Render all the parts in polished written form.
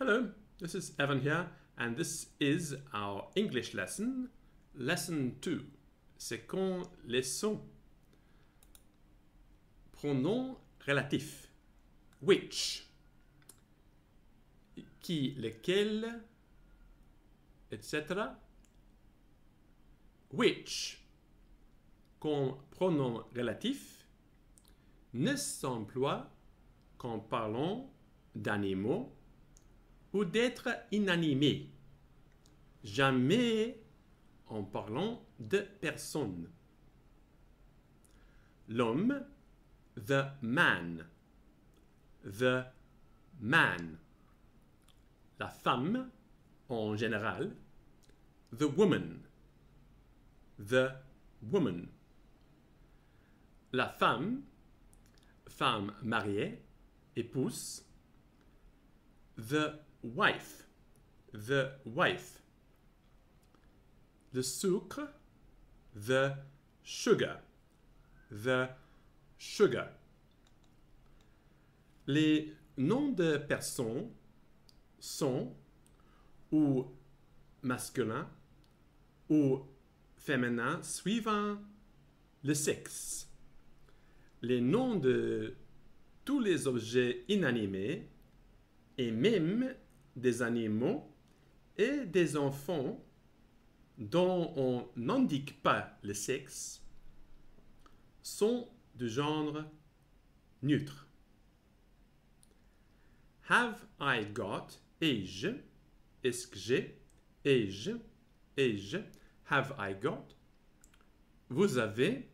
Hello, this is Evan here, and this is our English lesson, Lesson 2. C'est quand les sons. Pronom relatif. Which. Qui, lequel, etc. Which, comme pronom relatif, ne s'emploie qu'en parlant d'animaux ou d'être inanimé. Jamais en parlant de personnes. L'homme, the man. The man. La femme, en général, the woman. The woman. La femme, femme mariée, épouse. The wife. The wife. Le sucre, the sugar. The sugar. Les noms de personnes sont ou masculins ou féminins suivant le sexe. Les noms de tous les objets inanimés et même des animaux et des enfants dont on n'indique pas le sexe sont du genre neutre. Have I got, ai-je, est-ce que j'ai, ai-je, have I got. Vous avez,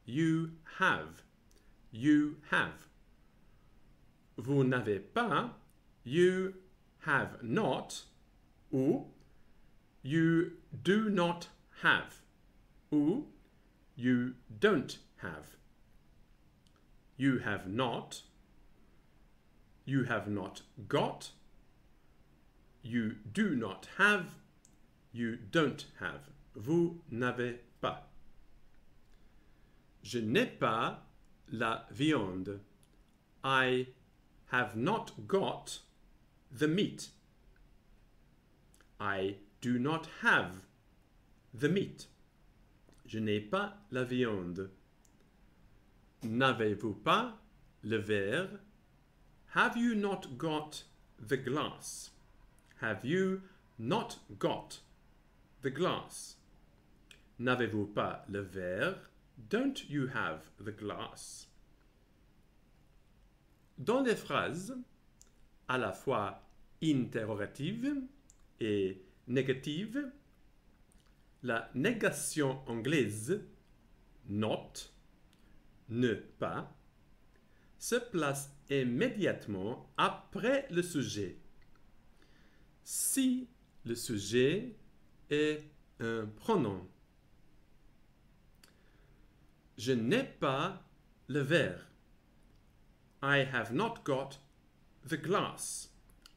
you have, you have. Vous n'avez pas, you have not, ou you do not have, ou you don't have. You have not got, you do not have, you don't have. Vous n'avez pas. Je n'ai pas la viande. I have not got the meat. I do not have the meat. Je n'ai pas la viande. N'avez-vous pas le verre? Have you not got the glass? Have you not got the glass? N'avez-vous pas le verre? Don't you have the glass? Dans les phrases à la fois interrogatives et négatives, la négation anglaise not, ne pas, se place immédiatement après le sujet. Si le sujet est un pronom. Je n'ai pas le verre. I have not got the glass.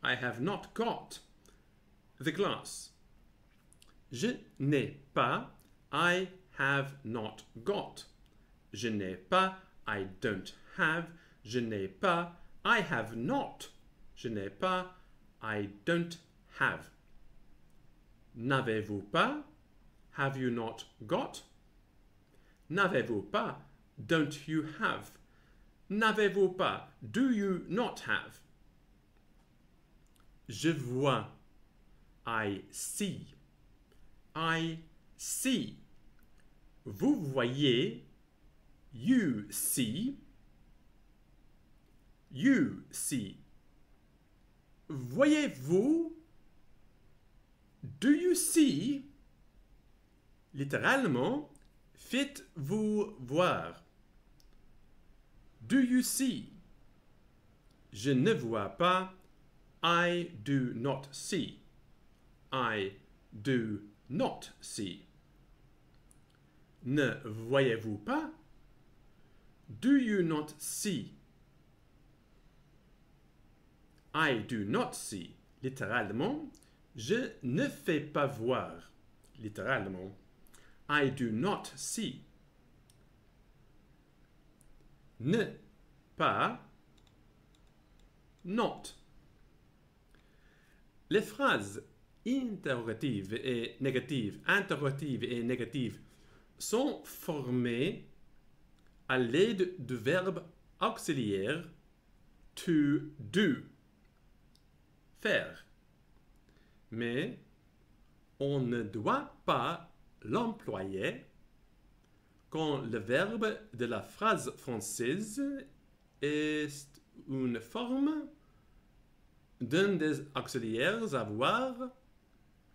I have not got the glass. Je n'ai pas, I have not got. Je n'ai pas, I don't have. Je n'ai pas, I have not. Je n'ai pas, I don't have. N'avez-vous pas? Have you not got? N'avez-vous pas? Don't you have? N'avez-vous pas? Do you not have? Je vois. I see. I see. Vous voyez. You see. You see. Voyez-vous? Do you see? Littéralement, faites-vous voir. Do you see? Je ne vois pas. I do not see. I do not see. Ne voyez-vous pas? Do you not see? I do not see. Littéralement, je ne fais pas voir. Littéralement, I do not see. Ne pas, not. Les phrases interrogatives et négatives sont formées à l'aide du verbe auxiliaire to do, faire. Mais on ne doit pas l'employer quand le verbe de la phrase française est une forme d'un des auxiliaires avoir,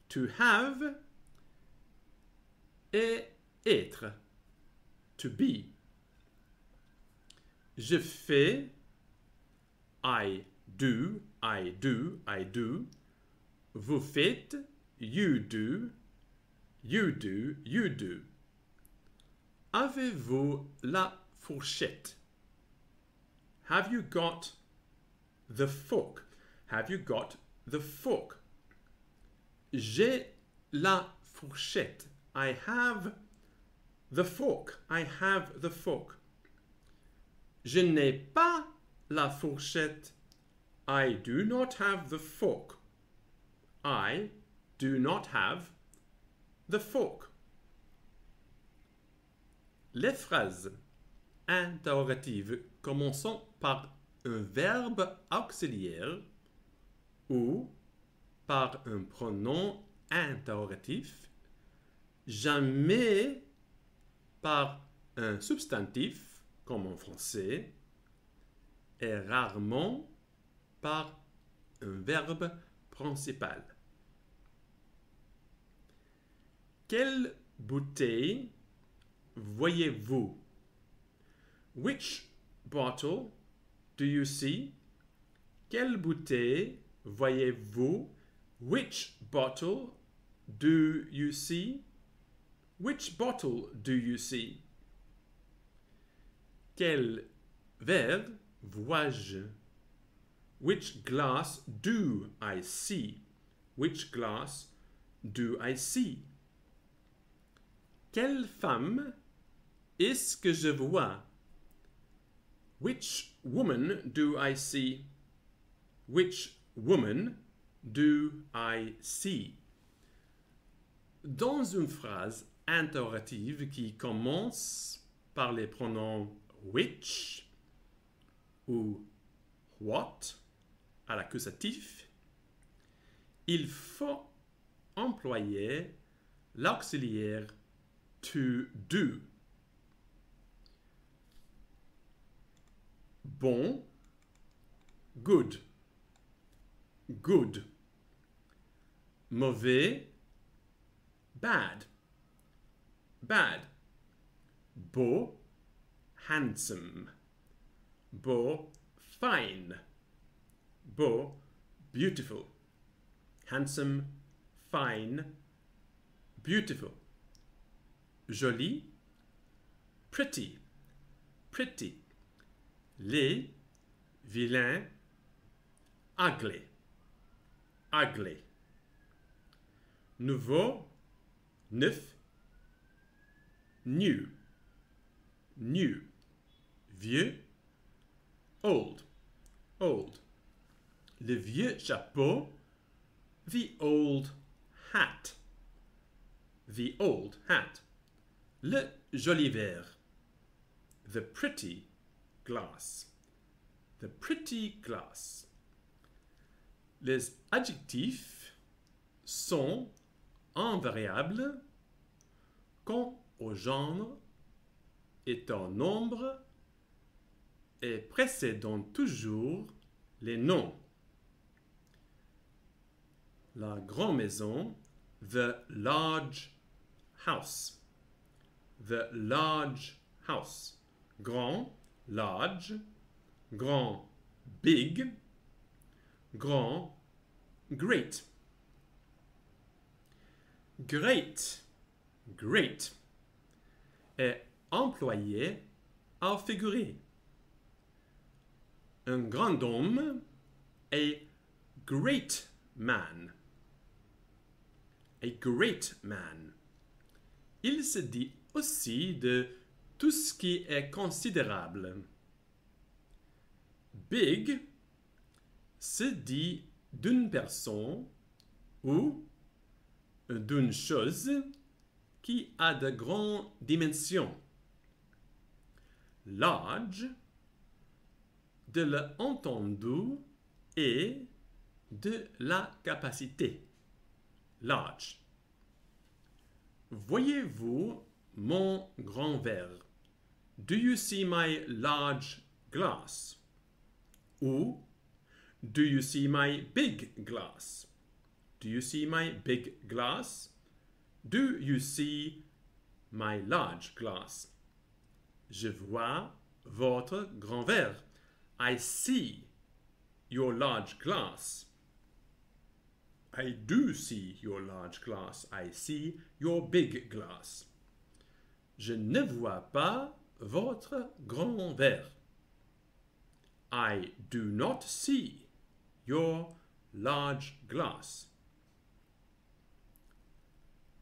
to have, et être, to be. Je fais, I do, I do, I do. Vous faites, you do, you do, you do. Avez-vous la fourchette? Have you got the fork? Have you got the fork? J'ai la fourchette. I have the fork. I have the fork. Je n'ai pas la fourchette. I do not have the fork. I do not have the fork. Les phrases interrogatives commençant par un verbe auxiliaire ou par un pronom interrogatif, jamais par un substantif, comme en français, et rarement par un verbe principal. Quelle bouteille voyez-vous? Which bottle do you see? Quelle bouteille voyez-vous? Which bottle do you see? Which bottle do you see? Quel verre vois-je? Which glass do I see? Which glass do I see? Quelle femme est-ce que je vois? Which woman do I see? Which woman do I see? Dans une phrase interrogative qui commence par les pronoms which ou what à l'accusatif, il faut employer l'auxiliaire to do. Bon, good, good. Mauvais, bad, bad. Beau, handsome. Beau, fine. Beau, beautiful. Handsome, fine, beautiful. Joli, pretty, pretty. Laid, vilain, ugly, ugly. Nouveau, neuf, new, new. Vieux, old, old. Le vieux chapeau, the old hat, the old hat. Le joli verre, the pretty glass, the pretty glass. Les adjectifs sont invariables quand au genre est en nombre et précédant toujours les noms. La grande maison, the large house, the large house. Grand, large, grand, big, grand, great. Great, great est employé au figuré. Un grand homme est great man. A great man. Il se dit aussi de tout ce qui est considérable. Big se dit d'une personne ou d'une chose qui a de grandes dimensions. Large, de l'entendu et de la capacité. Large. Voyez-vous mon grand verre? Do you see my large glass? Ou do you see my big glass? Do you see my big glass? Do you see my large glass? Je vois votre grand verre. I see your large glass. I do see your large glass. I see your big glass. Je ne vois pas votre grand verre. I do not see your large glass.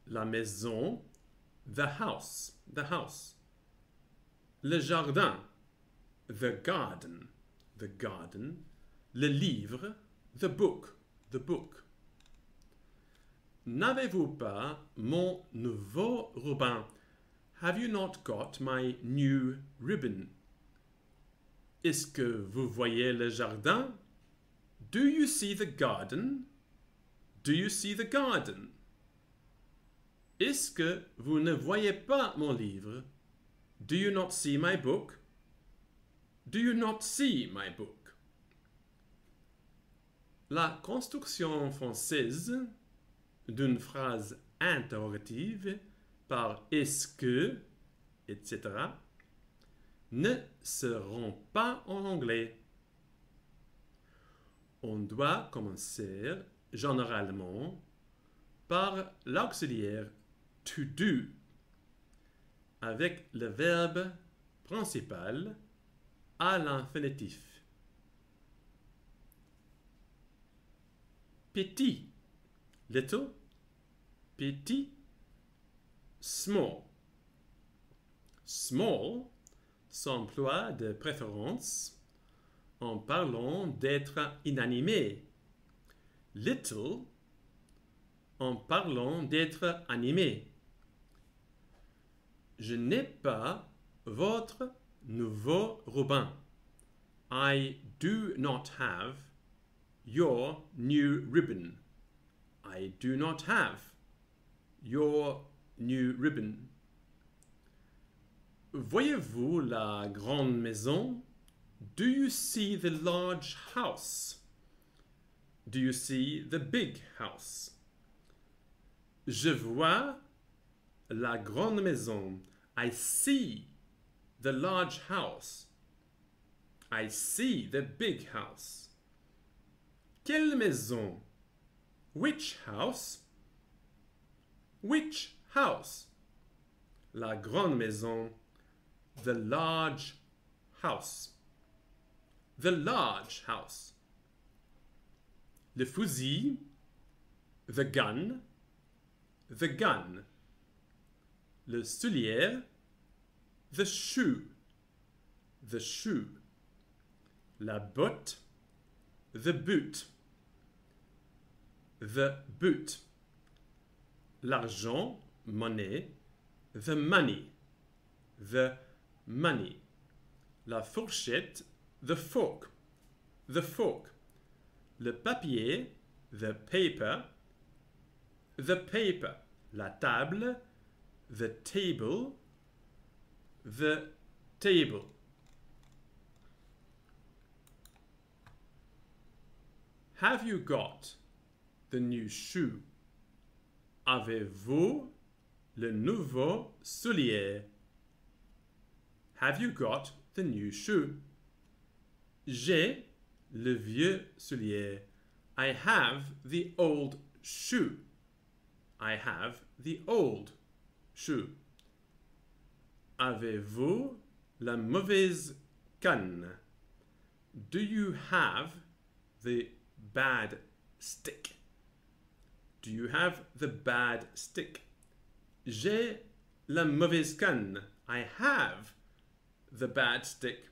La maison, the house, the house. Le jardin, the garden, the garden. Le livre, the book, the book. N'avez-vous pas mon nouveau ruban? Have you not got my new ribbon? Est-ce que vous voyez le jardin? Do you see the garden? Do you see the garden? Est-ce que vous ne voyez pas mon livre? Do you not see my book? Do you not see my book? La construction française d'une phrase interrogative par est-ce que, etc., ne seront pas en anglais. On doit commencer généralement par l'auxiliaire to do avec le verbe principal à l'infinitif. Petit, little, petit, small. Small s'emploie de préférence en parlant d'être inanimé. Little en parlant d'être animé. Je n'ai pas votre nouveau ruban. I do not have your new ribbon. I do not have your new ribbon. Voyez-vous la grande maison? Do you see the large house? Do you see the big house? Je vois la grande maison. I see the large house. I see the big house. Quelle maison? Which house? Which house? La grande maison. The large house. The large house. Le fusil. The gun. The gun. Le soulier. The shoe. The shoe. La botte. The boot. The boot. L'argent, monnaie. The money. The money. La fourchette. The fork. The fork. Le papier. The paper. The paper. La table. The table. The table. Have you got the new shoe? Avez-vous le nouveau soulier? Have you got the new shoe? J'ai le vieux soulier. I have the old shoe. I have the old shoe. Avez-vous la mauvaise canne? Do you have the bad stick? Do you have the bad stick? J'ai la mauvaise canne. I have the bad stick.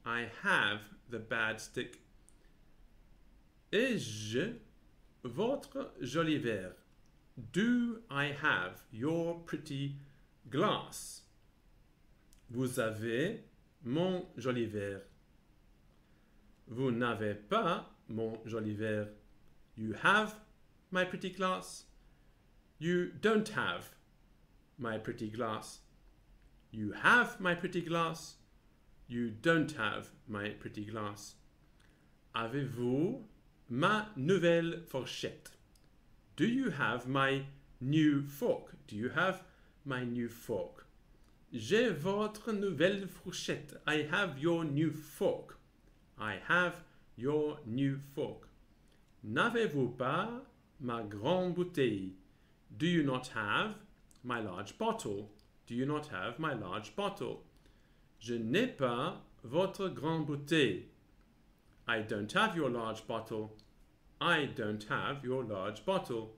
I have the bad stick. Ai-je votre joli verre? Do I have your pretty glass? Vous avez mon joli verre. Vous n'avez pas mon joli verre. You have my pretty glass. You don't have my pretty glass. You have my pretty glass. You don't have my pretty glass. Avez-vous ma nouvelle fourchette? Do you have my new fork? Do you have my new fork? J'ai votre nouvelle fourchette. I have your new fork. I have your new fork. N'avez-vous pas ma grande bouteille? Do you not have my large bottle? Do you not have my large bottle? Je n'ai pas votre grande bouteille. I don't have your large bottle. I don't have your large bottle.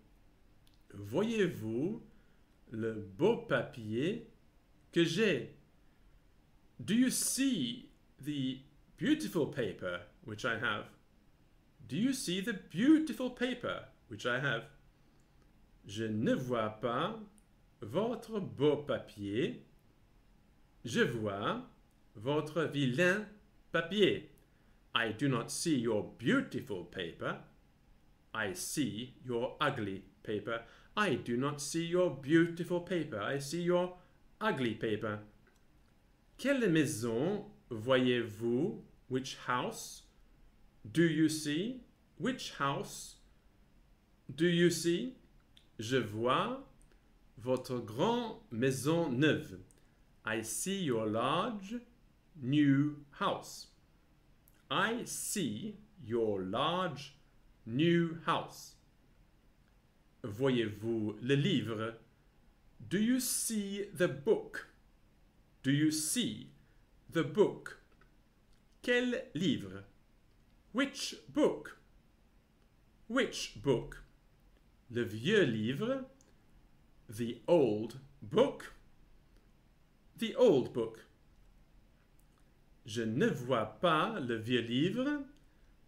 Voyez-vous le beau papier que j'ai? Do you see the beautiful paper which I have? Do you see the beautiful paper which I have? Je ne vois pas votre beau papier. Je vois votre vilain papier. I do not see your beautiful paper. I see your ugly paper. I do not see your beautiful paper. I see your ugly paper. Quelle maison voyez-vous? Which house do you see? Which house do you see? Je vois votre grande maison neuve. I see your large new house. I see your large new house. Voyez-vous le livre? Do you see the book? Do you see the book? Quel livre? Which book? Which book? Le vieux livre. The old book. The old book. Je ne vois pas le vieux livre.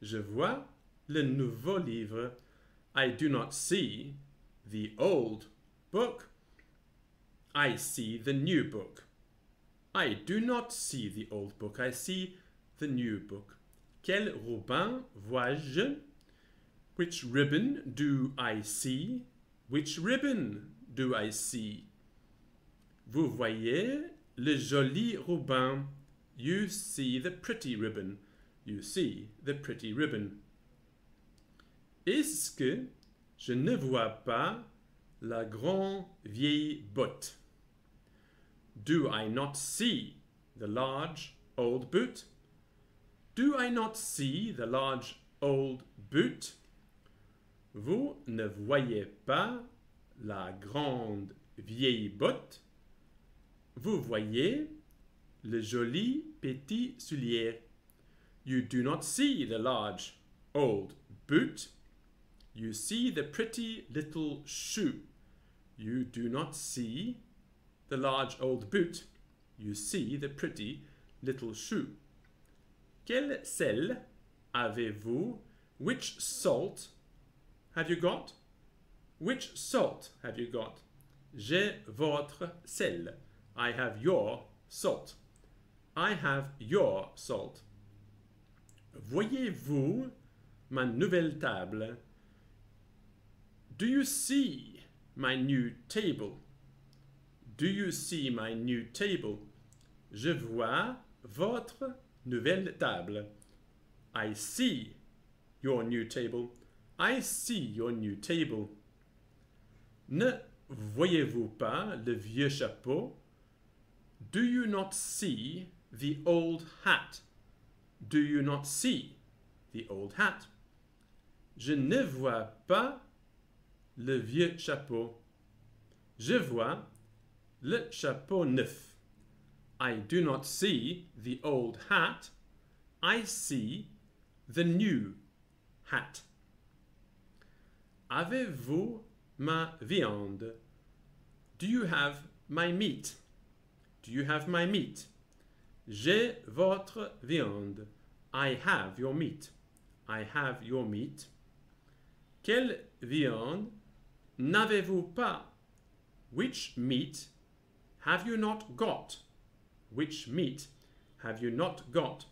Je vois le nouveau livre. I do not see the old book. I see the new book. I do not see the old book. I see the new book. Quel ruban vois-je? Which ribbon do I see? Which ribbon do I see? Vous voyez le joli ruban. You see the pretty ribbon. You see the pretty ribbon. Est-ce que je ne vois pas la grande vieille botte? Do I not see the large old boot? Do I not see the large old boot? Vous ne voyez pas la grande vieille botte? Vous voyez le joli petit soulier. You do not see the large old boot. You see the pretty little shoe. You do not see the large old boot. You see the pretty little shoe. Quel sel avez-vous? Which salt have you got? Which salt have you got? J'ai votre sel. I have your salt. I have your salt. Voyez-vous ma nouvelle table? Do you see my new table? Do you see my new table? Je vois votre nouvelle table. I see your new table. I see your new table. Ne voyez-vous pas le vieux chapeau? Do you not see the old hat? Do you not see the old hat? Je ne vois pas le vieux chapeau. Je vois le chapeau neuf. I do not see the old hat. I see the new hat. Avez-vous ma viande? Do you have my meat? Do you have my meat? J'ai votre viande. I have your meat. I have your meat. Quelle viande n'avez-vous pas? Which meat have you not got? Which meat have you not got?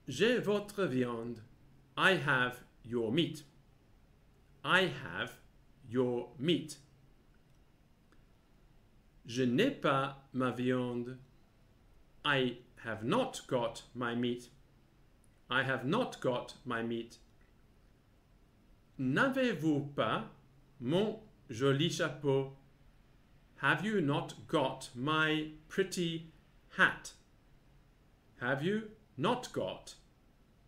J'ai votre viande. I have your meat. I have your meat. Je n'ai pas ma viande. I have not got my meat. I have not got my meat. N'avez-vous pas mon joli chapeau? Have you not got my pretty hat? Have you not got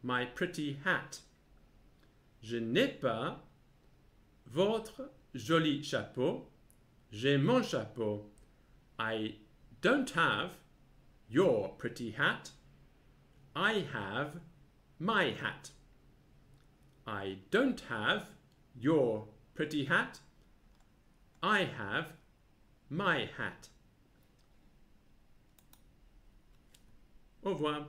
my pretty hat? Je n'ai pas votre joli chapeau. J'ai mon chapeau. I don't have your pretty hat. I have my hat. I don't have your pretty hat. I have my hat. Au revoir.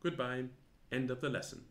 Goodbye. End of the lesson.